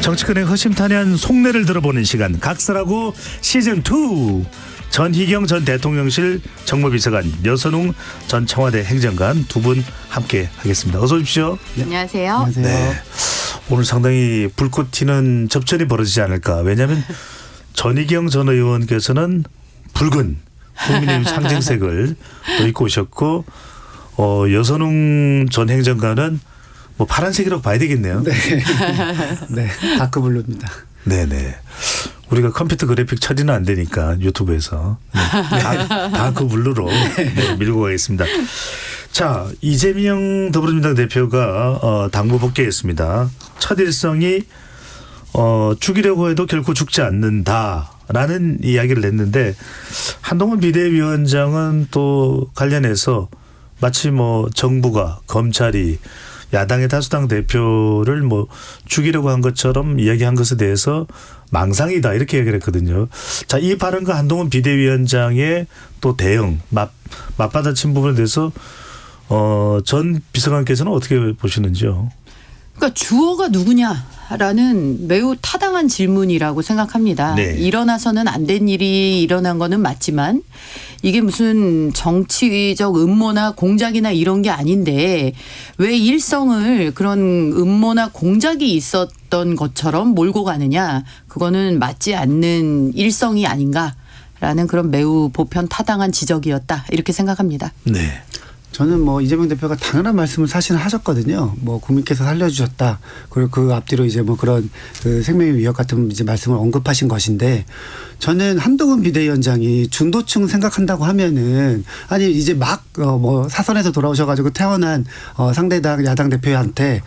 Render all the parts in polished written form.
정치권의 허심탄회한 속내를 들어보는 시간 각설하고 시즌2 전희경 전 대통령실 정무비서관, 여선웅 전 청와대 행정관 두 분 함께 하겠습니다. 어서 오십시오. 네. 안녕하세요. 네. 오늘 상당히 불꽃 튀는 접전이 벌어지지 않을까. 왜냐하면 전희경 전 의원께서는 붉은 국민의힘 상징색을 또 입고 오셨고 여선웅 전 행정관은 뭐 파란색이라고 봐야 되겠네요. 네, 네, 다크블루입니다. 네네. 우리가 컴퓨터 그래픽 처리는 안 되니까 유튜브에서 다크블루로 밀고 가겠습니다. 자, 이재명 더불어민주당 대표가 당무 복귀했습니다. 첫 일성이 죽이려고 해도 결코 죽지 않는다라는 이야기를 냈는데 한동훈 비대위원장은 또 관련해서 마치 뭐 정부가 검찰이 야당의 다수당 대표를 뭐 죽이려고 한 것처럼 이야기한 것에 대해서 망상이다 이렇게 얘기를 했거든요. 자, 이 발언과 한동훈 비대위원장의 또 대응 맞받아친 부분에 대해서 전 비서관께서는 어떻게 보시는지요? 그러니까 주어가 누구냐라는 매우 타당한 질문이라고 생각합니다. 네. 일어나서는 안 된 일이 일어난 거는 맞지만 이게 무슨 정치적 음모나 공작이나 이런 게 아닌데 왜 일성을 그런 음모나 공작이 있었던 것처럼 몰고 가느냐. 그거는 맞지 않는 일성이 아닌가라는 그런 매우 보편 타당한 지적이었다. 이렇게 생각합니다. 네. 저는 뭐 이재명 대표가 당연한 말씀을 사실 하셨거든요. 뭐 국민께서 살려주셨다. 그리고 그 앞뒤로 이제 뭐 그런 그 생명의 위협 같은 이제 말씀을 언급하신 것인데 저는 한동훈 비대위원장이 중도층 생각한다고 하면은 아니 이제 막 뭐 사선에서 돌아오셔가지고 태어난 상대당 야당 대표한테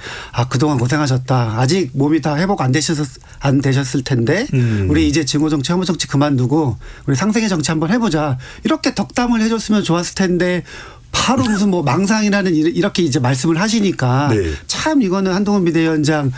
그동안 고생하셨다. 아직 몸이 다 회복 안 되셨을 텐데 우리 이제 증오 정치, 혐오 정치 그만두고 우리 상생의 정치 한번 해보자. 이렇게 덕담을 해줬으면 좋았을 텐데. 바로 무슨 뭐 망상이라는 이렇게 이제 말씀을 하시니까 네. 참 이거는 한동훈 비대위원장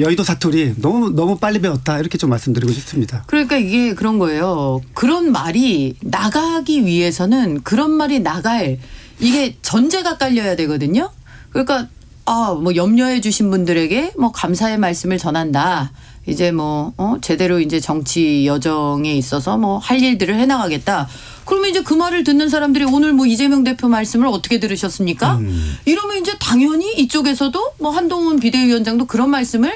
여의도 사투리 너무 빨리 배웠다 이렇게 좀 말씀드리고 싶습니다. 그러니까 이게 그런 거예요. 그런 말이 나가기 위해서는 그런 말이 나갈 이게 전제가 깔려야 되거든요. 그러니까 뭐 염려해 주신 분들에게 뭐 감사의 말씀을 전한다. 이제 뭐 제대로 이제 정치 여정에 있어서 뭐 할 일들을 해나가겠다. 그러면 이제 그 말을 듣는 사람들이 오늘 뭐 이재명 대표 말씀을 어떻게 들으셨습니까? 이러면 이제 당연히 이쪽에서도 뭐 한동훈 비대위원장도 그런 말씀을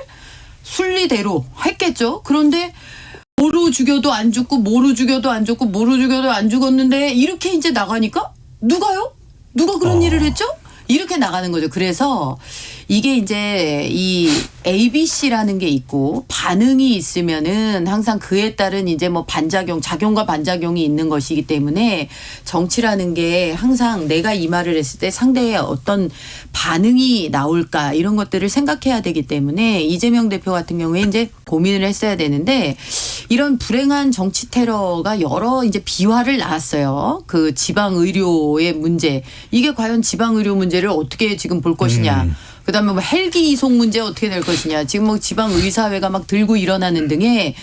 순리대로 했겠죠. 그런데 뭐로 죽여도 안 죽고 뭐로 죽여도 안 죽고 뭐로 죽여도 안 죽었는데 이렇게 이제 나가니까 누가요? 누가 그런 일을 했죠? 이렇게 나가는 거죠. 그래서 이게 이제 이 ABC라는 게 있고 반응이 있으면은 항상 그에 따른 이제 뭐 작용과 반작용이 있는 것이기 때문에 정치라는 게 항상 내가 이 말을 했을 때 상대의 어떤 반응이 나올까 이런 것들을 생각해야 되기 때문에 이재명 대표 같은 경우에 이제 고민을 했어야 되는데 이런 불행한 정치 테러가 여러 이제 비화를 낳았어요. 그 지방 의료의 문제. 이게 과연 지방 의료 문제를 어떻게 지금 볼 것이냐. 그다음에 뭐 헬기 이송 문제 어떻게 될 것이냐. 지금 뭐 지방 의사회가 막 들고 일어나는 등의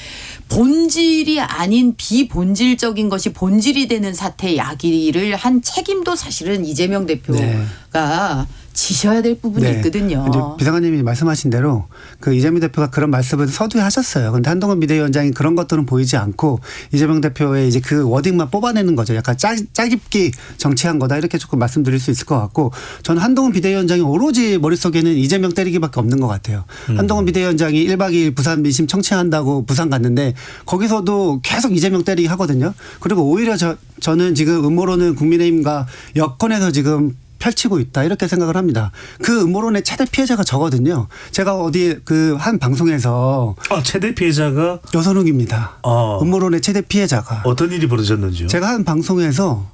본질이 아닌 비본질적인 것이 본질이 되는 사태 야기를 한 책임도 사실은 이재명 대표가 지셔야 될 부분이 있거든요. 이제 비서관님이 말씀하신 대로 그 이재명 대표가 그런 말씀을 서두에 하셨어요. 그런데 한동훈 비대위원장이 그런 것들은 보이지 않고 이재명 대표의 이제 그 워딩만 뽑아내는 거죠. 약간 짜깁기 정치한 거다 이렇게 조금 말씀드릴 수 있을 것 같고 저는 한동훈 비대위원장이 오로지 머릿속에는 이재명 때리기밖에 없는 것 같아요. 한동훈 비대위원장이 1박 2일 부산 민심 청취한다고 부산 갔는데 거기서도 계속 이재명 때리기 하거든요. 그리고 오히려 저는 지금 음모론은 국민의힘과 여권에서 지금 펼치고 있다 이렇게 생각을 합니다. 그 음모론의 최대 피해자가 저거든요. 제가 어디 그 한 방송에서 최대 피해자가 여선욱입니다. 음모론의 최대 피해자가 어떤 일이 벌어졌는지요? 제가 한 방송에서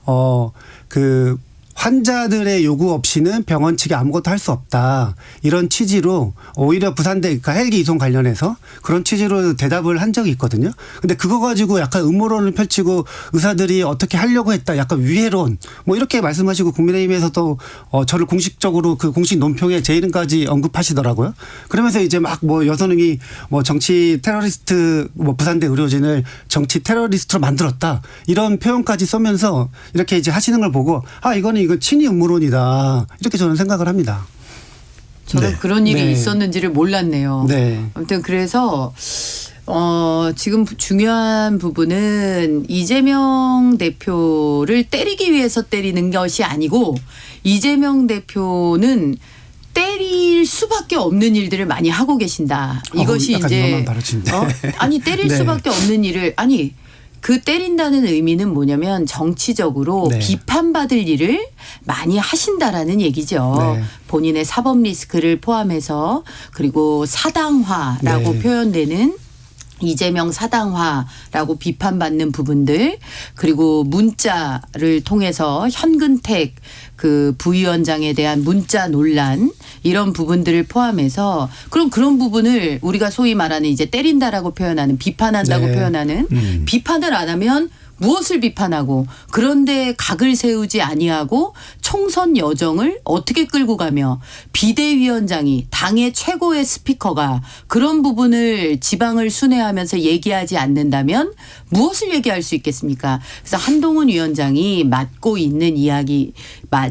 그 환자들의 요구 없이는 병원 측이 아무것도 할 수 없다. 이런 취지로 오히려 부산대 그러니까 헬기 이송 관련해서 그런 취지로 대답을 한 적이 있거든요. 근데 그거 가지고 약간 음모론을 펼치고 의사들이 어떻게 하려고 했다. 약간 위해론 뭐 이렇게 말씀하시고 국민의힘에서도 저를 공식적으로 그 공식 논평에 제 이름까지 언급하시더라고요. 그러면서 이제 막 뭐 여선웅이 뭐 정치 테러리스트 뭐 부산대 의료진을 정치 테러리스트로 만들었다. 이런 표현까지 쓰면서 이렇게 이제 하시는 걸 보고 이거는 친위 음모론이다. 이렇게 저는 생각을 합니다. 저는 네. 그런 일이 네. 있었는지를 몰랐네요. 네. 아무튼 그래서 지금 중요한 부분은 이재명 대표를 때리기 위해서 때리는 것이 아니고 이재명 대표는 때릴 수밖에 없는 일들을 많이 하고 계신다. 이것이 약간 이제 위험한 발언인데. 아니 때릴 네. 수밖에 없는 일을 아니 그 때린다는 의미는 뭐냐면 정치적으로 네. 비판받을 일을 많이 하신다라는 얘기죠. 네. 본인의 사법 리스크를 포함해서 그리고 사당화라고 네. 표현되는 이재명 사당화라고 비판받는 부분들 그리고 문자를 통해서 현근택 그 부위원장에 대한 문자 논란 이런 부분들을 포함해서 그럼 그런 부분을 우리가 소위 말하는 이제 때린다라고 표현하는 비판한다고 네. 표현하는 비판을 안 하면 무엇을 비판하고 그런데 각을 세우지 아니하고 총선 여정을 어떻게 끌고 가며 비대위원장이 당의 최고의 스피커가 그런 부분을 지방을 순회하면서 얘기하지 않는다면 무엇을 얘기할 수 있겠습니까? 그래서 한동훈 위원장이 맡고 있는 이야기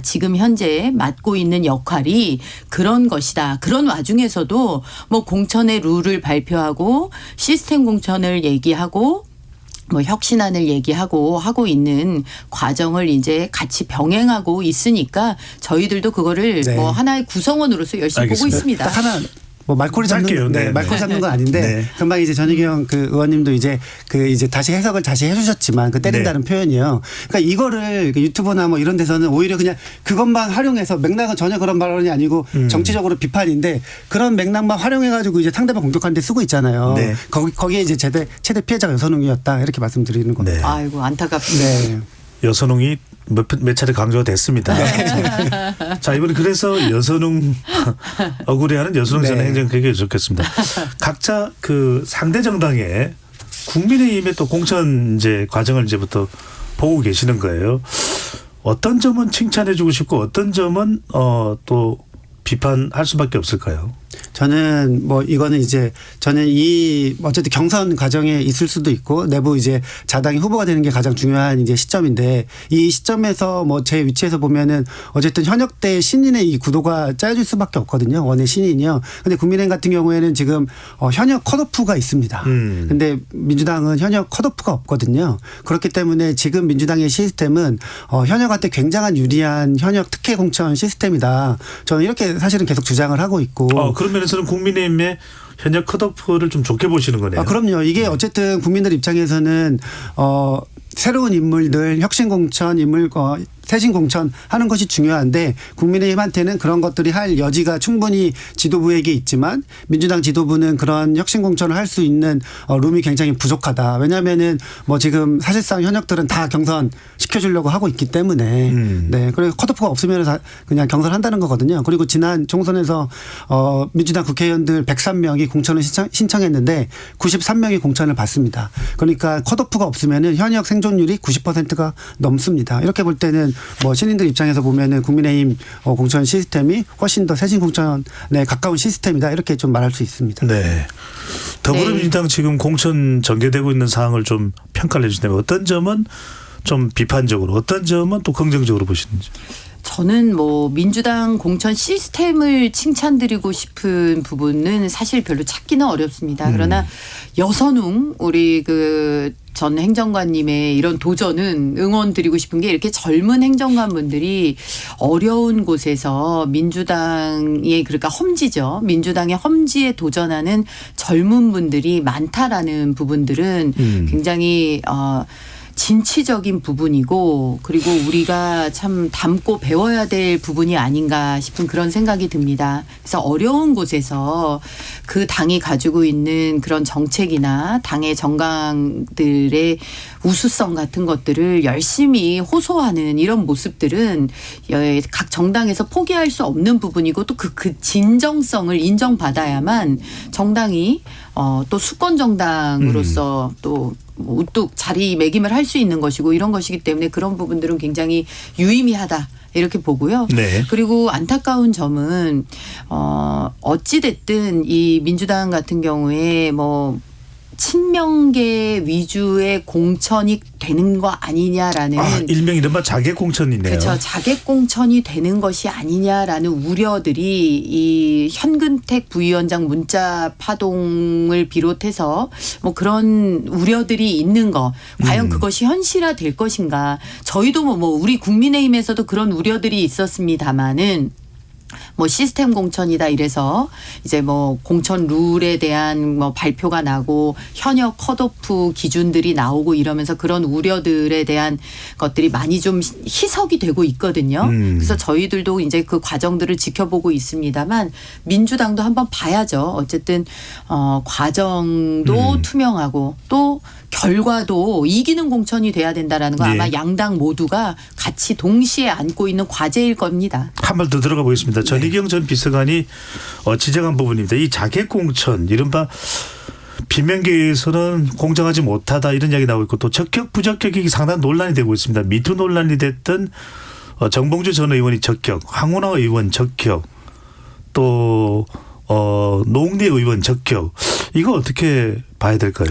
지금 현재 맡고 있는 역할이 그런 것이다. 그런 와중에서도 뭐 공천의 룰을 발표하고 시스템 공천을 얘기하고 뭐 혁신안을 얘기하고 하고 있는 과정을 이제 같이 병행하고 있으니까 저희들도 그거를 네. 뭐 하나의 구성원으로서 열심히 보고 알겠습니다. 있습니다. 딱 하나 뭐 말꼬리 잡는 짧게요. 네, 말꼬리 네. 잡는 건 아닌데 네. 금방 이제 전희경 그 의원님도 이제 다시 해석을 다시 해주셨지만 그 때린다는 네. 표현이요. 그러니까 이거를 유튜브나 뭐 이런 데서는 오히려 그냥 그것만 활용해서 맥락은 전혀 그런 발언이 아니고 정치적으로 비판인데 그런 맥락만 활용해가지고 이제 상대방 공격하는데 쓰고 있잖아요. 네. 거기에 이제 최대 피해자가 여선웅이었다 이렇게 말씀드리는 겁니다. 네. 아이고 안타깝네요. 네. 여선웅이 몇 차례 강조가 됐습니다. 자, 이번에 그래서 여선웅 억울해하는 여선웅 전 네. 행정개혁이 좋겠습니다. 각자 그 상대 정당의 국민의힘의 또 공천 이제 과정을 이제부터 보고 계시는 거예요. 어떤 점은 칭찬해주고 싶고 어떤 점은 또 비판할 수밖에 없을까요? 저는 뭐 이거는 이제 저는 이 어쨌든 경선 과정에 있을 수도 있고 내부 이제 자당이 후보가 되는 게 가장 중요한 이제 시점인데 이 시점에서 뭐 제 위치에서 보면은 어쨌든 현역 때 신인의 이 구도가 짜여질 수밖에 없거든요. 원의 신인이요. 근데 국민의힘 같은 경우에는 지금 현역 컷오프가 있습니다. 근데 민주당은 현역 컷오프가 없거든요. 그렇기 때문에 지금 민주당의 시스템은 현역한테 굉장한 유리한 현역 특혜 공천 시스템이다. 저는 이렇게 사실은 계속 주장을 하고 있고. 그런 면에서는 국민의힘의 현역 컷오프를 좀 좋게 보시는 거네요. 그럼요. 이게 어쨌든 국민들 입장에서는 새로운 인물들 혁신 공천 인물 세신 공천 하는 것이 중요한데 국민의힘한테는 그런 것들이 할 여지가 충분히 지도부에게 있지만 민주당 지도부는 그런 혁신 공천을 할 수 있는 룸이 굉장히 부족하다. 왜냐하면은 뭐 지금 사실상 현역들은 다 경선 시켜주려고 하고 있기 때문에 네. 그래서 컷오프가 없으면 그냥 경선한다는 거거든요. 그리고 지난 총선에서 민주당 국회의원들 103명이 공천을 신청했는데 93명이 공천을 받습니다. 그러니까 컷오프가 없으면은 현역 생존율이 90%가 넘습니다. 이렇게 볼 때는 뭐 신인들 입장에서 보면은 국민의힘 공천 시스템이 훨씬 더 세신 공천에 가까운 시스템이다 이렇게 좀 말할 수 있습니다. 네. 더불어민주당 지금 공천 전개되고 있는 상황을 좀 평가를 해주신다면 어떤 점은 좀 비판적으로 어떤 점은 또 긍정적으로 보시는지. 저는 뭐 민주당 공천 시스템을 칭찬드리고 싶은 부분은 사실 별로 찾기는 어렵습니다. 그러나 여선웅 우리 그 전 행정관님의 이런 도전은 응원드리고 싶은 게 이렇게 젊은 행정관분들이 어려운 곳에서 민주당의 그러니까 험지죠. 민주당의 험지에 도전하는 젊은 분들이 많다라는 부분들은 굉장히 진취적인 부분이고 그리고 우리가 참 담고 배워야 될 부분이 아닌가 싶은 그런 생각이 듭니다. 그래서 어려운 곳에서 그 당이 가지고 있는 그런 정책이나 당의 정강들의 우수성 같은 것들을 열심히 호소하는 이런 모습들은 각 정당에서 포기할 수 없는 부분이고 또 그 진정성을 인정받아야만 정당이 또 수권 정당으로서 또 우뚝 자리매김을 할 수 있는 것이고 이런 것이기 때문에 그런 부분들은 굉장히 유의미하다. 이렇게 보고요. 네. 그리고 안타까운 점은 어찌 됐든 이 민주당 같은 경우에 뭐 친명계 위주의 공천이 되는 거 아니냐라는 일명 이른바 자객 공천이네요. 그렇죠. 자객 공천이 되는 것이 아니냐라는 우려들이 이 현근택 부위원장 문자 파동을 비롯해서 뭐 그런 우려들이 있는 거 과연 그것이 현실화될 것인가. 저희도 뭐 우리 국민의힘에서도 그런 우려들이 있었습니다마는 뭐 시스템 공천이다 이래서 이제 뭐 공천 룰에 대한 뭐 발표가 나고 현역 컷오프 기준들이 나오고 이러면서 그런 우려들에 대한 것들이 많이 좀 희석이 되고 있거든요. 그래서 저희들도 이제 그 과정들을 지켜보고 있습니다만 민주당도 한번 봐야죠. 어쨌든 과정도 투명하고 또 결과도 이기는 공천이 돼야 된다라는 거 아마 양당 모두가 같이 동시에 안고 있는 과제일 겁니다. 한 발 더 들어가 보겠습니다. 전희경 전 비서관이 지적한 부분입니다. 이 자객 공천 이른바 비명계에서는 공정하지 못하다 이런 이야기 나오고 있고 또 적격 부적격이 상당히 논란이 되고 있습니다. 미투 논란이 됐던 정봉주 전 의원이 적격, 황운하 의원 적격, 또 노웅래 의원 적격. 이거 어떻게 봐야 될까요?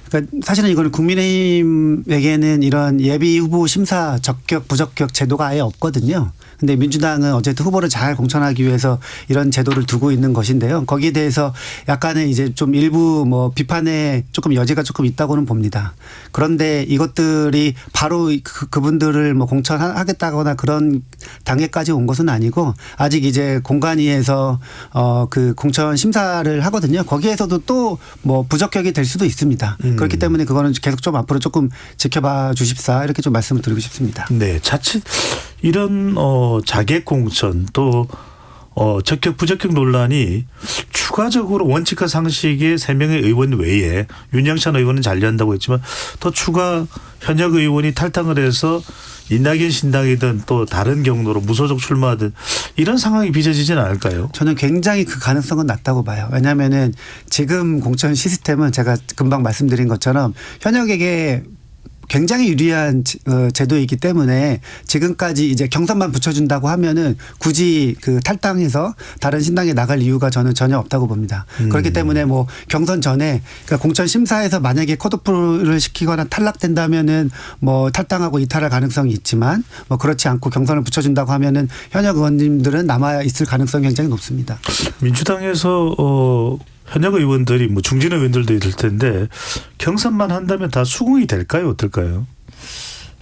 그러니까 사실은 이거는 국민의힘에게는 이런 예비 후보 심사 적격 부적격 제도가 아예 없거든요. 근데 민주당은 어쨌든 후보를 잘 공천하기 위해서 이런 제도를 두고 있는 것인데요. 거기에 대해서 약간의 이제 좀 일부 뭐 비판의 조금 여지가 조금 있다고는 봅니다. 그런데 이것들이 바로 그분들을 뭐 공천하겠다거나 그런 단계까지 온 것은 아니고 아직 이제 공관위에서 그 공천 심사를 하거든요. 거기에서도 또 뭐 부적격이 될 수도 있습니다. 그렇기 때문에 그거는 계속 좀 앞으로 조금 지켜봐 주십사 이렇게 좀 말씀을 드리고 싶습니다. 네, 자칫 이런 자객 공천 또 적격 부적격 논란이 추가적으로 원칙과 상식의 3명의 의원 외에 윤영찬 의원은 잔류한다고 했지만 또 추가 현역 의원이 탈당을 해서 이낙연 신당이든 또 다른 경로로 무소속 출마하든 이런 상황이 빚어지지는 않을까요? 저는 굉장히 그 가능성은 낮다고 봐요. 왜냐하면은 지금 공천 시스템은 제가 금방 말씀드린 것처럼 현역에게 굉장히 유리한 제도이기 때문에 지금까지 이제 경선만 붙여준다고 하면은 굳이 그 탈당해서 다른 신당에 나갈 이유가 저는 전혀 없다고 봅니다. 그렇기 때문에 뭐 경선 전에 그러니까 공천 심사에서 만약에 컷오프를 시키거나 탈락된다면은 뭐 탈당하고 이탈할 가능성이 있지만 뭐 그렇지 않고 경선을 붙여준다고 하면은 현역 의원님들은 남아 있을 가능성이 굉장히 높습니다. 민주당에서 현역 의원들이 뭐 중진 의원들도 있을 텐데 경선만 한다면 다 수긍이 될까요? 어떨까요?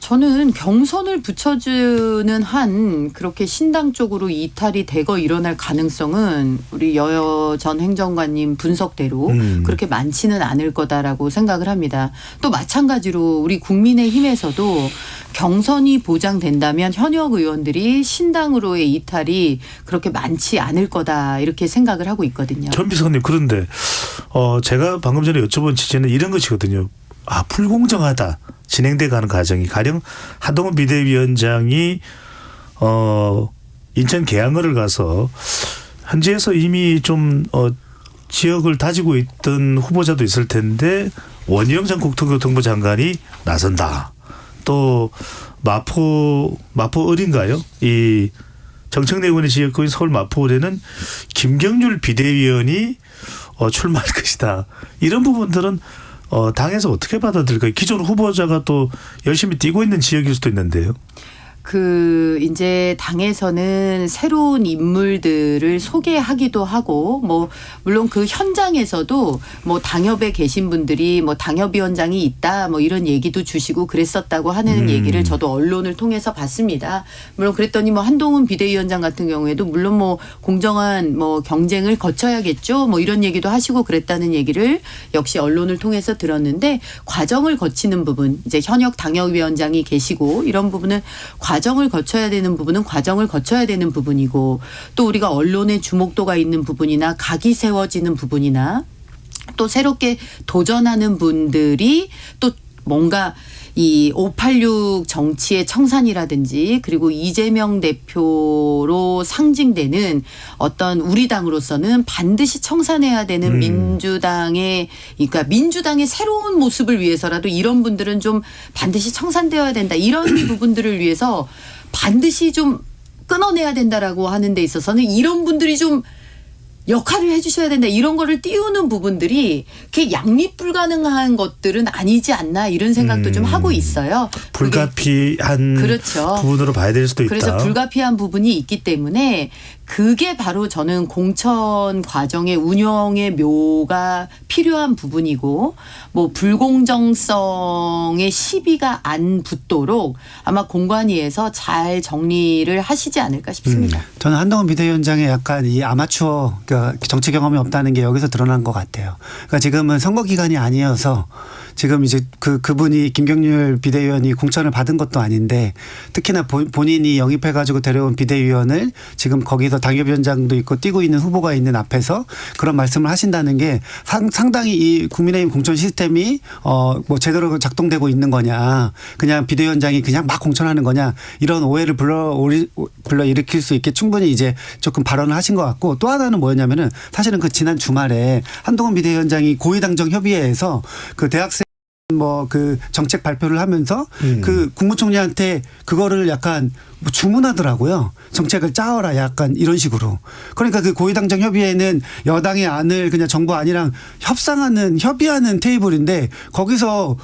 저는 경선을 붙여주는 한 그렇게 신당 쪽으로 이탈이 되고 일어날 가능성은 우리 여여 전 행정관님 분석대로 그렇게 많지는 않을 거다라고 생각을 합니다. 또 마찬가지로 우리 국민의힘에서도 경선이 보장된다면 현역 의원들이 신당으로의 이탈이 그렇게 많지 않을 거다 이렇게 생각을 하고 있거든요. 전 비서관님 그런데 제가 방금 전에 여쭤본 취지는 이런 것이거든요. 불공정하다. 진행돼 가는 과정이 가령 한동훈 비대위원장이 인천 계양을을 가서 현지에서 이미 좀 지역을 다지고 있던 후보자도 있을 텐데 원희룡 전 국토교통부 장관이 나선다. 또 마포 을인가요? 이 정청래 의원의 지역구인 서울 마포을에는 김경률 비대위원이 출마할 것이다. 이런 부분들은 당에서 어떻게 받아들일까요? 기존 후보자가 또 열심히 뛰고 있는 지역일 수도 있는데요. 이제 당에서는 새로운 인물들을 소개하기도 하고, 뭐, 물론 그 현장에서도 뭐 당협에 계신 분들이 뭐 당협위원장이 있다, 뭐 이런 얘기도 주시고 그랬었다고 하는 얘기를 저도 언론을 통해서 봤습니다. 물론 그랬더니 뭐 한동훈 비대위원장 같은 경우에도 물론 뭐 공정한 뭐 경쟁을 거쳐야겠죠, 뭐 이런 얘기도 하시고 그랬다는 얘기를 역시 언론을 통해서 들었는데 과정을 거치는 부분, 이제 현역 당협위원장이 계시고 이런 부분은 과정을 거쳐야 되는 부분은 과정을 거쳐야 되는 부분이고 또 우리가 언론의 주목도가 있는 부분이나 각이 세워지는 부분이나 또 새롭게 도전하는 분들이 또 뭔가 이 586 정치의 청산이라든지 그리고 이재명 대표로 상징되는 어떤 우리 당으로서는 반드시 청산해야 되는 민주당의 그러니까 민주당의 새로운 모습을 위해서라도 이런 분들은 좀 반드시 청산되어야 된다. 이런 부분들을 위해서 반드시 좀 끊어내야 된다라고 하는 데 있어서는 이런 분들이 좀 역할을 해주셔야 된다 이런 거를 띄우는 부분들이 그게 양립 불가능한 것들은 아니지 않나 이런 생각도 좀 하고 있어요. 불가피한 그렇죠. 부분으로 봐야 될 수도 있다. 그래서 불가피한 부분이 있기 때문에 그게 바로 저는 공천 과정의 운영의 묘가 필요한 부분이고 뭐 불공정성의 시비가 안 붙도록 아마 공관위에서 잘 정리를 하시지 않을까 싶습니다. 저는 한동훈 비대위원장의 약간 이 아마추어 그러니까 정치 경험이 없다는 게 여기서 드러난 것 같아요. 그러니까 지금은 선거 기간이 아니어서 지금 이제 그분이 김경률 비대위원이 공천을 받은 것도 아닌데 특히나 본인이 영입해가지고 데려온 비대위원을 지금 거기서 당협위원장도 있고 뛰고 있는 후보가 있는 앞에서 그런 말씀을 하신다는 게 상당히 이 국민의힘 공천 시스템이 뭐 제대로 작동되고 있는 거냐 그냥 비대위원장이 그냥 막 공천하는 거냐 이런 오해를 불러일으킬 수 있게 충분히 이제 조금 발언을 하신 것 같고 또 하나는 뭐였냐면은 사실은 그 지난 주말에 한동훈 비대위원장이 고위당정 협의회에서 그 대학생 뭐 그 정책 발표를 하면서 그 국무총리한테 그거를 약간 뭐 주문하더라고요. 정책을 짜어라 약간 이런 식으로. 그러니까 그 고위당정 협의회는 여당의 안을 그냥 정부 안이랑 협의하는 테이블인데 거기서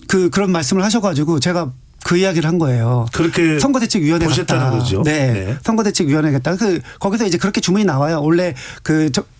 그런 말씀을 하셔가지고 제가 그 이야기를 한 거예요. 그렇게 선거대책위원회 보셨다는 갔다. 거죠. 네. 선거대책위원회 갔다. 거기서 이제 그렇게 주문이 나와요. 원래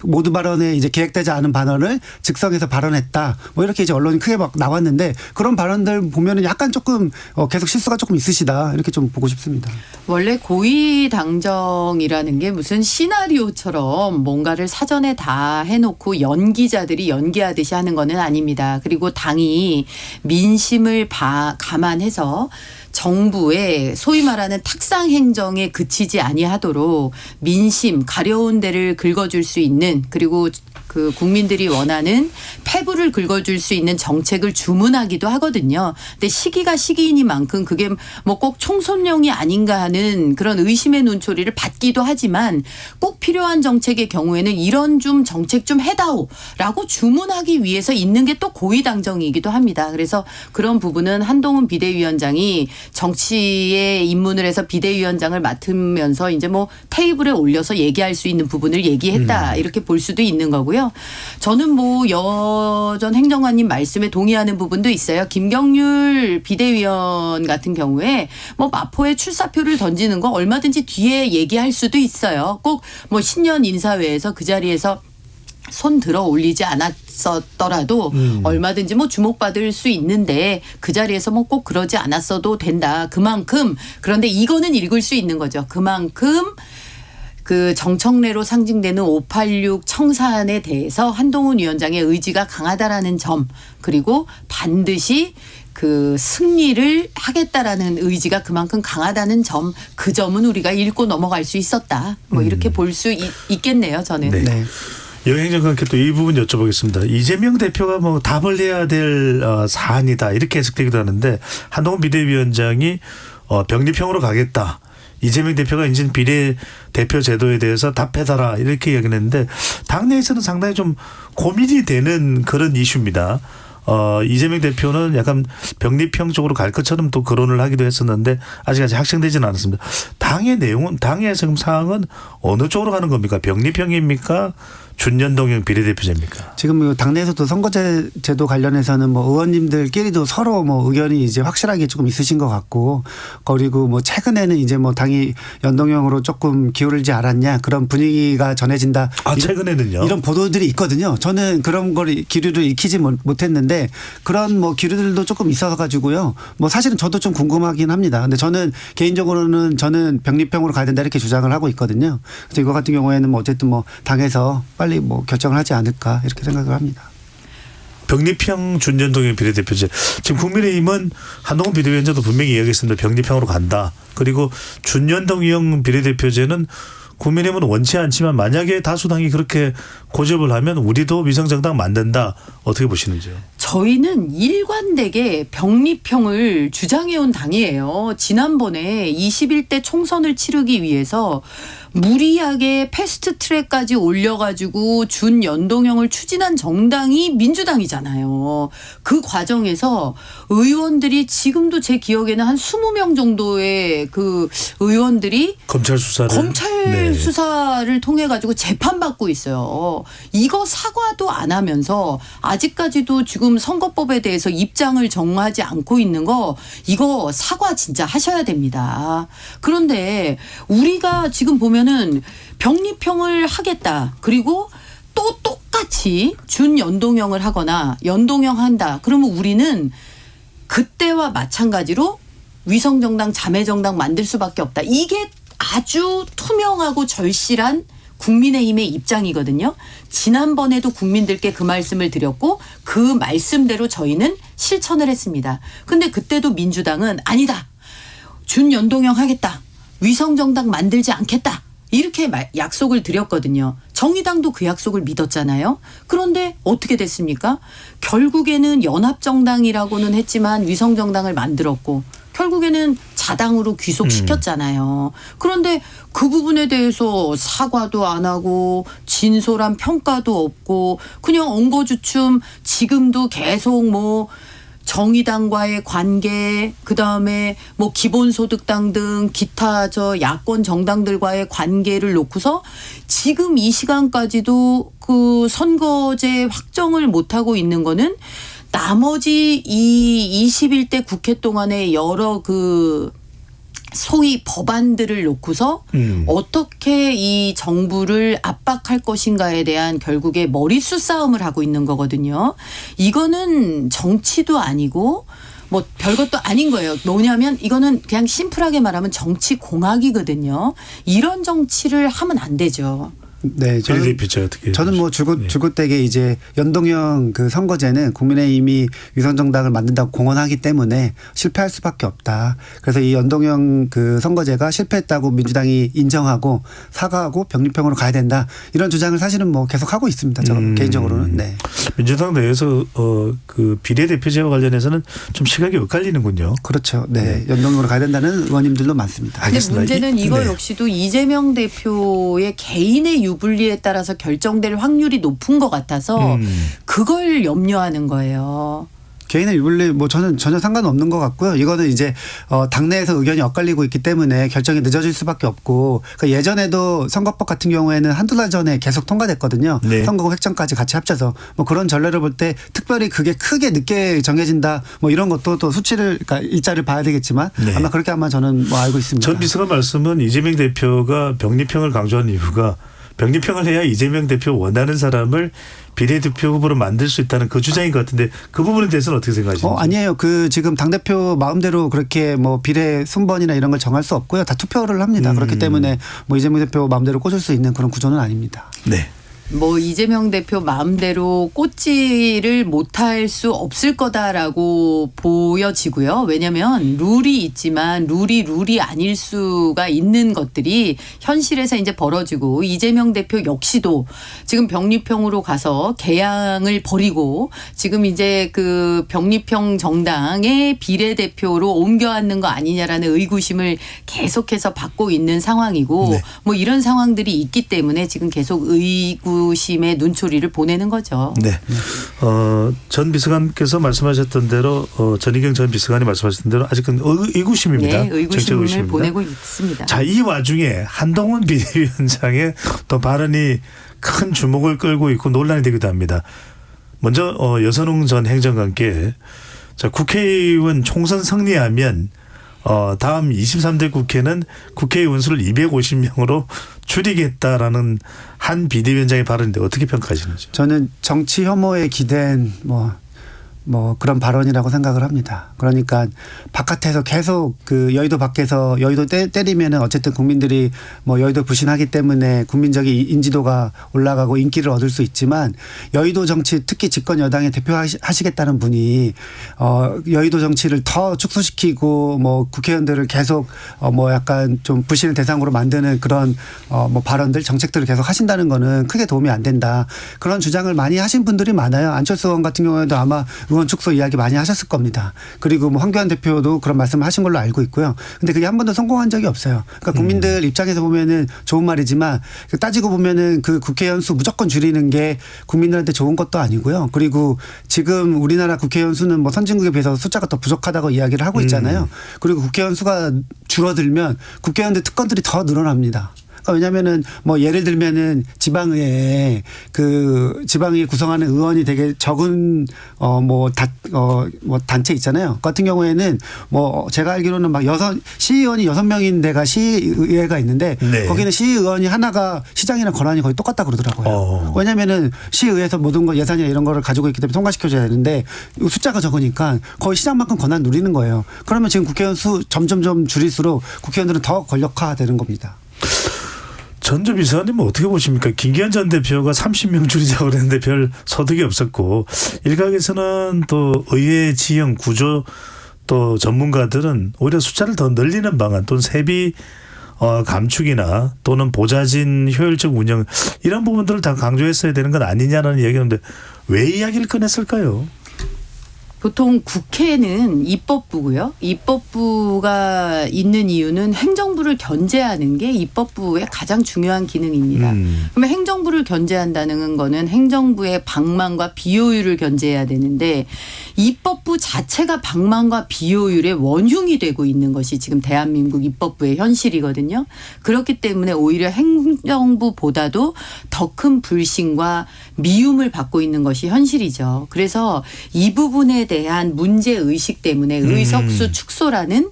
모두 발언에 이제 계획되지 않은 발언을 즉석에서 발언했다. 뭐 이렇게 이제 언론이 크게 막 나왔는데 그런 발언들 보면은 약간 조금 계속 실수가 조금 있으시다. 이렇게 좀 보고 싶습니다. 원래 고위 당정이라는 게 무슨 시나리오처럼 뭔가를 사전에 다 해놓고 연기자들이 연기하듯이 하는 거는 아닙니다. 그리고 당이 민심을 감안해서 정부의 소위 말하는 탁상 행정에 그치지 아니하도록 민심 가려운 데를 긁어줄 수 있는 그리고 그 국민들이 원하는 패부를 긁어줄 수 있는 정책을 주문하기도 하거든요. 근데 시기가 시기이니만큼 그게 뭐 꼭 총선용이 아닌가 하는 그런 의심의 눈초리를 받기도 하지만 꼭 필요한 정책의 경우에는 이런 좀 정책 좀 해다오라고 주문하기 위해서 있는 게 또 고위당정이기도 합니다. 그래서 그런 부분은 한동훈 비대위원장이 정치에 입문을 해서 비대위원장을 맡으면서 이제 뭐 테이블에 올려서 얘기할 수 있는 부분을 얘기했다 이렇게 볼 수도 있는 거고요. 저는 뭐 전 행정관님 말씀에 동의하는 부분도 있어요. 김경률 비대위원 같은 경우에 뭐 마포에 출사표를 던지는 거 얼마든지 뒤에 얘기할 수도 있어요. 꼭 뭐 신년 인사회에서 그 자리에서 손 들어 올리지 않았었더라도 얼마든지 뭐 주목받을 수 있는데 그 자리에서 뭐 꼭 그러지 않았어도 된다. 그만큼 그런데 이거는 읽을 수 있는 거죠. 그만큼 그 정청래로 상징되는 586 청산에 대해서 한동훈 위원장의 의지가 강하다라는 점 그리고 반드시 그 승리를 하겠다라는 의지가 그만큼 강하다는 점 그 점은 우리가 읽고 넘어갈 수 있었다. 뭐 이렇게 볼 수 있겠네요. 저는. 네. 네. 여행정관께 또 이 부분 여쭤보겠습니다. 이재명 대표가 뭐 답을 해야 될 사안이다 이렇게 해석되기도 하는데 한동훈 비대위원장이 병립형으로 가겠다. 이재명 대표가 인진 비례대표 제도에 대해서 답해달라 이렇게 이야기를 했는데 당내에서는 상당히 좀 고민이 되는 그런 이슈입니다. 이재명 대표는 약간 병립형 쪽으로 갈 것처럼 또 거론을 하기도 했었는데 아직까지 확정되지는 않았습니다. 당의 내용은 당의 지금 상황은 어느 쪽으로 가는 겁니까? 병립형입니까? 준연동형 비례대표제입니까? 지금 당내에서도 선거제 제도 관련해서는 뭐 의원님들끼리도 서로 뭐 의견이 이제 확실하게 조금 있으신 것 같고 그리고 뭐 최근에는 이제 뭐 당이 연동형으로 조금 기울지 않았냐 그런 분위기가 전해진다. 최근에는요? 이런 보도들이 있거든요. 저는 그런 걸 기류를 익히지 못했는데 그런 뭐 기류들도 조금 있어 가지고요. 뭐 사실은 저도 좀 궁금하긴 합니다. 근데 저는 개인적으로는 저는 병립형으로 가야 된다 이렇게 주장을 하고 있거든요. 그래서 이거 같은 경우에는 뭐 어쨌든 뭐 당에서 빨리 뭐 결정을 하지 않을까 이렇게 생각을 합니다. 병립형 준연동형 비례대표제. 지금 국민의힘은 한동훈 비대위원장도 분명히 이야기했습니다. 병립형으로 간다. 그리고 준연동형 비례대표제는 국민의힘은 원치 않지만 만약에 다수당이 그렇게 고집을 하면 우리도 위성정당 만든다. 어떻게 보시는지요? 저희는 일관되게 병립형을 주장해온 당이에요. 지난번에 21대 총선을 치르기 위해서 무리하게 패스트트랙까지 올려가지고 준연동형을 추진한 정당이 민주당이잖아요. 그 과정에서 의원들이 지금도 제 기억에는 한 20명 정도의 그 의원들이 검찰 수사를 통해 가지고 재판받고 있어요. 이거 사과도 안 하면서 아직까지도 지금 선거법에 대해서 입장을 정하지 않고 있는 거 이거 사과 진짜 하셔야 됩니다. 그런데 우리가 지금 보면은 병립형을 하겠다. 그리고 또 똑같이 준연동형을 하거나 연동형 한다. 그러면 우리는 그때와 마찬가지로 위성정당, 자매정당 만들 수밖에 없다. 이게 아주 투명하고 절실한 국민의힘의 입장이거든요. 지난번에도 국민들께 그 말씀을 드렸고 그 말씀대로 저희는 실천을 했습니다. 근데 그때도 민주당은 아니다. 준연동형 하겠다. 위성정당 만들지 않겠다. 이렇게 약속을 드렸거든요. 정의당도 그 약속을 믿었잖아요. 그런데 어떻게 됐습니까? 결국에는 연합정당이라고는 했지만 위성정당을 만들었고 결국에는 자당으로 귀속시켰잖아요. 그런데 그 부분에 대해서 사과도 안 하고 진솔한 평가도 없고 그냥 엉거주춤 지금도 계속 뭐 정의당과의 관계, 그다음에 뭐 기본소득당 등 기타 야권 정당들과의 관계를 놓고서 지금 이 시간까지도 그 선거제 확정을 못하고 있는 거는 나머지 이 21대 국회 동안에 여러 그 소위 법안들을 놓고서 어떻게 이 정부를 압박할 것인가에 대한 결국에 머리수 싸움을 하고 있는 거거든요. 이거는 정치도 아니고 뭐 별것도 아닌 거예요. 뭐냐면 이거는 그냥 심플하게 말하면 정치 공학이거든요. 이런 정치를 하면 안 되죠. 네, 저는 뭐 줄곧되게 이제 연동형 그 선거제는 국민의힘이 위성정당을 만든다고 공언하기 때문에 실패할 수밖에 없다. 그래서 이 연동형 그 선거제가 실패했다고 민주당이 인정하고 사과하고 병립형으로 가야 된다. 이런 주장을 사실은 뭐 계속 하고 있습니다. 저 개인적으로는. 네. 민주당 내에서 그 비례대표제와 관련해서는 좀 시각이 엇갈리는군요. 그렇죠. 네. 연동형으로 가야 된다는 의원님들도 많습니다. 근데 문제는 이거 역시도 이재명 대표의 개인의 유불리에 따라서 결정될 확률이 높은 것 같아서 그걸 염려하는 거예요. 개인의 유불리 뭐 저는 전혀 상관없는 것 같고요. 이거는 이제 당내에서 의견이 엇갈리고 있기 때문에 결정이 늦어질 수밖에 없고 그러니까 예전에도 선거법 같은 경우에는 한두 달 전에 계속 통과됐거든요. 네. 선거구 획정까지 같이 합쳐서 뭐 그런 전례를 볼 때 특별히 그게 크게 늦게 정해진다 뭐 이런 것도 또 수치를 그러니까 일자를 봐야 되겠지만 네. 아마 그렇게 아마 저는 뭐 알고 있습니다. 전 비서관 말씀은 이재명 대표가 병립형을 강조한 이유가 병립형을 해야 이재명 대표 원하는 사람을 비례대표 후보로 만들 수 있다는 그 주장인 것 같은데 그 부분에 대해서는 어떻게 생각하시는지? 아니에요. 그 지금 당대표 마음대로 그렇게 뭐 비례 순번이나 이런 걸 정할 수 없고요. 다 투표를 합니다. 그렇기 때문에 뭐 이재명 대표 마음대로 꽂을 수 있는 그런 구조는 아닙니다. 네. 뭐 이재명 대표 마음대로 꽂지를 못할 수 없을 거다라고 보여지고요. 왜냐하면 룰이 있지만 룰이 아닐 수가 있는 것들이 현실에서 이제 벌어지고 이재명 대표 역시도 지금 병립형으로 가서 개항을 벌이고 지금 이제 그 병립형 정당의 비례대표로 옮겨앉는 거 아니냐라는 의구심을 계속해서 받고 있는 상황이고 네. 뭐 이런 상황들이 있기 때문에 지금 계속 의구심의 눈초리를 보내는 거죠. 네. 전 비서관께서 말씀하셨던 대로 전희경 전 비서관이 말씀하셨던 대로 아직은 의구심입니다. 네, 의구심을 보내고 있습니다. 자, 이 와중에 한동훈 비대위원장의 또 발언이 큰 주목을 끌고 있고 논란이 되기도 합니다. 먼저 여선웅 전 행정관께 자, 국회의원 총선 승리하면 다음 23대 국회는 국회의원 수를 250명으로 줄이겠다라는 한 비대위원장의 발언인데 어떻게 평가하시는지? 저는 정치 혐오에 기댄 뭐 그런 발언이라고 생각을 합니다. 그러니까 바깥에서 계속 그 여의도 밖에서 여의도 때리면은 어쨌든 국민들이 뭐 여의도 부신하기 때문에 국민적인 인지도가 올라가고 인기를 얻을 수 있지만 여의도 정치 특히 집권 여당에 대표하시겠다는 분이 여의도 정치를 더 축소시키고 뭐 국회의원들을 계속 뭐 약간 좀 부신을 대상으로 만드는 그런 뭐 발언들 정책들을 계속 하신다는 거는 크게 도움이 안 된다. 그런 주장을 많이 하신 분들이 많아요. 안철수 의원 같은 경우에도 아마 의원 축소 이야기 많이 하셨을 겁니다. 그리고 뭐 황교안 대표도 그런 말씀을 하신 걸로 알고 있고요. 근데 그게 한 번도 성공한 적이 없어요. 그러니까 국민들 입장에서 보면은 좋은 말이지만 따지고 보면은 그 국회의원 수 무조건 줄이는 게 국민들한테 좋은 것도 아니고요. 그리고 지금 우리나라 국회의원 수는 뭐 선진국에 비해서 숫자가 더 부족하다고 이야기를 하고 있잖아요. 그리고 국회의원 수가 줄어들면 국회의원들 특권들이 더 늘어납니다. 왜냐면은 뭐 예를 들면은 지방의회에 그 지방의회 구성하는 의원이 되게 적은 뭐 단체 있잖아요. 그 같은 경우에는 뭐 제가 알기로는 막 시의원이 6명인 데가 시의회가 있는데 네. 거기는 시의원이 하나가 시장이랑 권한이 거의 똑같다 그러더라고요. 왜냐면은 시의회에서 모든 거 예산이나 이런 거를 가지고 있기 때문에 통과시켜줘야 되는데 숫자가 적으니까 거의 시장만큼 권한 누리는 거예요. 그러면 지금 국회의원 수 점점점 줄일수록 국회의원들은 더 권력화되는 겁니다. 전접 이사님은 어떻게 보십니까? 김기현 전 대표가 30명 줄이자고 그랬는데 별 소득이 없었고 일각에서는 또 의회 지형 구조 또 전문가들은 오히려 숫자를 더 늘리는 방안 또는 세비 감축이나 또는 보좌진 효율적 운영 이런 부분들을 다 강조했어야 되는 건 아니냐는 얘기하는데 왜 이야기를 꺼냈을까요? 보통 국회는 입법부고요. 입법부가 있는 이유는 행정부를 견제하는 게 입법부의 가장 중요한 기능입니다. 그러면 행정부를 견제한다는 거는 행정부의 방망과 비효율을 견제해야 되는데 입법부 자체가 방망과 비효율의 원흉이 되고 있는 것이 지금 대한민국 입법부의 현실이거든요. 그렇기 때문에 오히려 행정부보다도 더 큰 불신과 미움을 받고 있는 것이 현실이죠. 그래서 이 부분에 대한 문제 의식 때문에 의석수 축소라는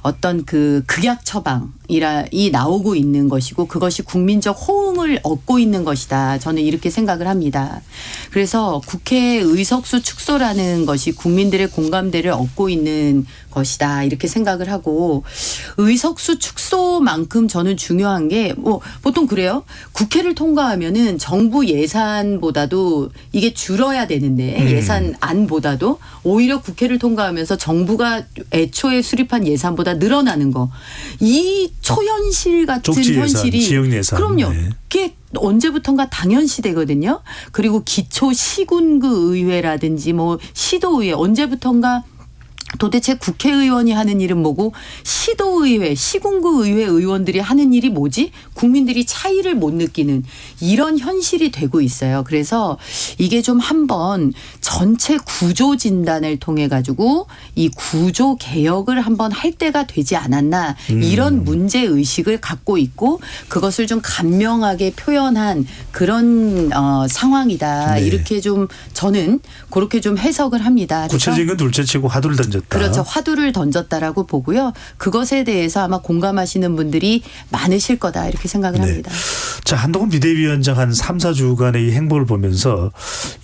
어떤 그 극약 처방이 나오고 있는 것이고 그것이 국민적 호응을 얻고 있는 것이다. 저는 이렇게 생각을 합니다. 그래서 국회 의석수 축소라는 것이 국민들의 공감대를 얻고 있는 것이다. 이렇게 생각을 하고 의석수 축소만큼 저는 중요한 게 뭐 보통 그래요. 국회를 통과하면은 정부 예산보다도 이게 줄어야 되는데 예산안보다도 오히려 국회를 통과하면서 정부가 애초에 수립한 예산보다 늘어나는 거. 이 초현실 같은 족지 예산, 현실이 지역 예산. 그럼요. 네. 그게 언제부턴가 당연시 되거든요. 그리고 기초 시군구 의회라든지 뭐 시도의회 언제부턴가 도대체 국회의원이 하는 일은 뭐고 시도의회, 시군구 의회 의원들이 하는 일이 뭐지? 국민들이 차이를 못 느끼는 이런 현실이 되고 있어요. 그래서 이게 좀 한번 전체 구조 진단을 통해 가지고 이 구조 개혁을 한번 할 때가 되지 않았나 이런 문제 의식을 갖고 있고 그것을 좀 간명하게 표현한 그런 상황이다. 네. 이렇게 좀 저는 그렇게 좀 해석을 합니다. 구체적인 건 둘째치고 화두를 던졌다. 그렇죠. 화두를 던졌다라고 보고요. 그것에 대해서 아마 공감하시는 분들이 많으실 거다 이렇게 생각을 합니다. 자, 한동훈 비대위원장 한 3, 4주간의 이 행보를 보면서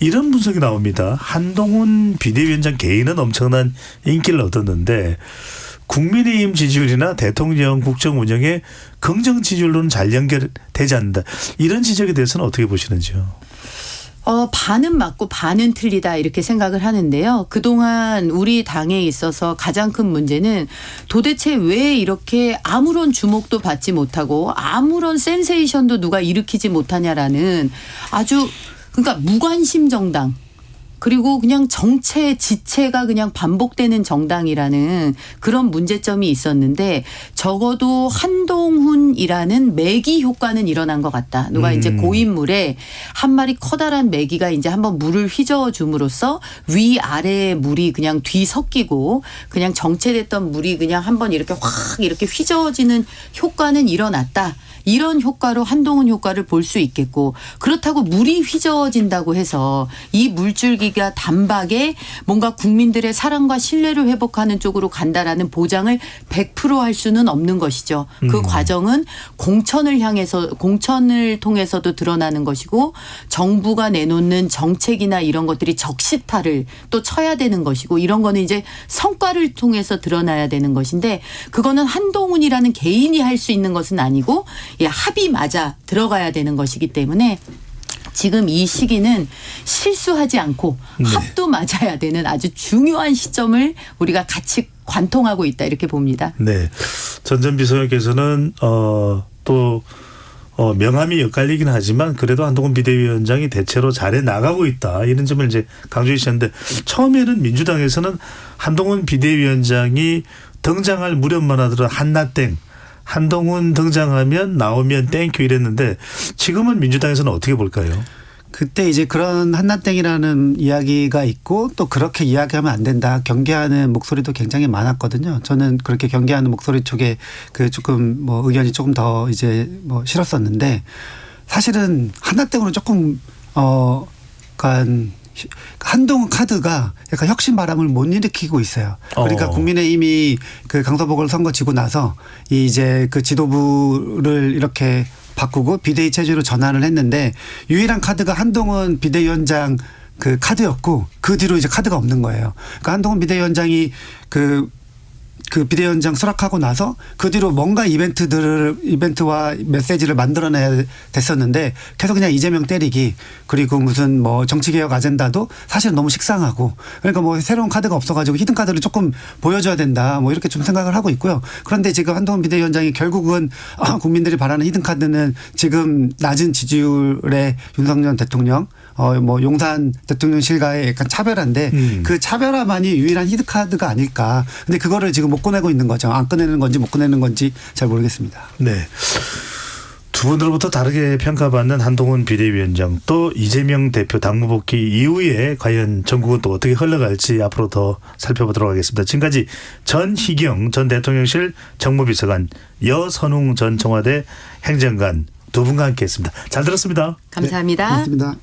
이런 분석이 나옵니다. 한동훈 비대위원장 개인은 엄청난 인기를 얻었는데 국민의힘 지지율이나 대통령 국정 운영에 긍정 지지율로는 잘 연결되지 않는다. 이런 지적에 대해서는 어떻게 보시는지요? 반은 맞고 반은 틀리다 이렇게 생각을 하는데요. 그동안 우리 당에 있어서 가장 큰 문제는 도대체 왜 이렇게 아무런 주목도 받지 못하고 아무런 센세이션도 누가 일으키지 못하냐라는 아주 그러니까 무관심 정당. 그리고 그냥 정체 지체가 그냥 반복되는 정당이라는 그런 문제점이 있었는데 적어도 한동훈이라는 매기 효과는 일어난 것 같다. 누가 이제 고인물에 한 마리 커다란 매기가 이제 한번 물을 휘저어 줌으로써 위아래의 물이 그냥 뒤섞이고 그냥 정체됐던 물이 그냥 한번 이렇게 확 이렇게 휘저어지는 효과는 일어났다. 이런 효과로 한동훈 효과를 볼 수 있겠고 그렇다고 물이 휘저어진다고 해서 이 물줄기가 단박에 뭔가 국민들의 사랑과 신뢰를 회복하는 쪽으로 간다라는 보장을 100% 할 수는 없는 것이죠. 그 과정은 공천을 통해서도 드러나는 것이고 정부가 내놓는 정책이나 이런 것들이 적시타를 또 쳐야 되는 것이고 이런 거는 이제 성과를 통해서 드러나야 되는 것인데 그거는 한동훈이라는 개인이 할 수 있는 것은 아니고 합이 맞아 들어가야 되는 것이기 때문에 지금 이 시기는 실수하지 않고 합도 맞아야 되는 아주 중요한 시점을 우리가 같이 관통하고 있다 이렇게 봅니다. 네. 전 전 비서관께서는 또 명함이 엇갈리긴 하지만 그래도 한동훈 비대위원장이 대체로 잘해 나가고 있다. 이런 점을 이제 강조해 주셨는데 처음에는 민주당에서는 한동훈 비대위원장이 등장할 무렵만 하더라도 한나땡 한동훈 등장하면 나오면 땡큐 이랬는데 지금은 민주당에서는 어떻게 볼까요? 그때 이제 그런 한나땡이라는 이야기가 있고 또 그렇게 이야기하면 안 된다. 경계하는 목소리도 굉장히 많았거든요. 저는 그렇게 경계하는 목소리 쪽에 그 조금 뭐 의견이 조금 더 이제 뭐 싫었었는데 사실은 한나땡으로 조금 약간 한동훈 카드가 약간 혁신 바람을 못 일으키고 있어요. 그러니까 국민의힘이 그 강서보궐 선거 지고 나서 이제 그 지도부를 이렇게 바꾸고 비대위 체제로 전환을 했는데 유일한 카드가 한동훈 비대위원장 그 카드였고 그 뒤로 이제 카드가 없는 거예요. 그러니까 한동훈 비대위원장이 그 비대위원장 수락하고 나서 그 뒤로 뭔가 이벤트와 메시지를 만들어내야 됐었는데 계속 그냥 이재명 때리기 그리고 무슨 뭐 정치개혁 아젠다도 사실 너무 식상하고 그러니까 뭐 새로운 카드가 없어가지고 히든 카드를 조금 보여줘야 된다 뭐 이렇게 좀 생각을 하고 있고요. 그런데 지금 한동훈 비대위원장이 결국은 국민들이 바라는 히든 카드는 지금 낮은 지지율의 윤석열 대통령 뭐 용산 대통령실과의 약간 차별화인데 그 차별화만이 유일한 히든카드가 아닐까. 근데 그거를 지금 못 꺼내고 있는 거죠. 안 꺼내는 건지 못 꺼내는 건지 잘 모르겠습니다. 네. 두 분들부터 다르게 평가받는 한동훈 비대위원장 또 이재명 대표 당무 복귀 이후에 과연 전국은 또 어떻게 흘러갈지 앞으로 더 살펴보도록 하겠습니다. 지금까지 전희경 전 대통령실 정무비서관, 여선웅 전 청와대 행정관 두 분과 함께했습니다. 잘 들었습니다. 감사합니다. 네, 고맙습니다.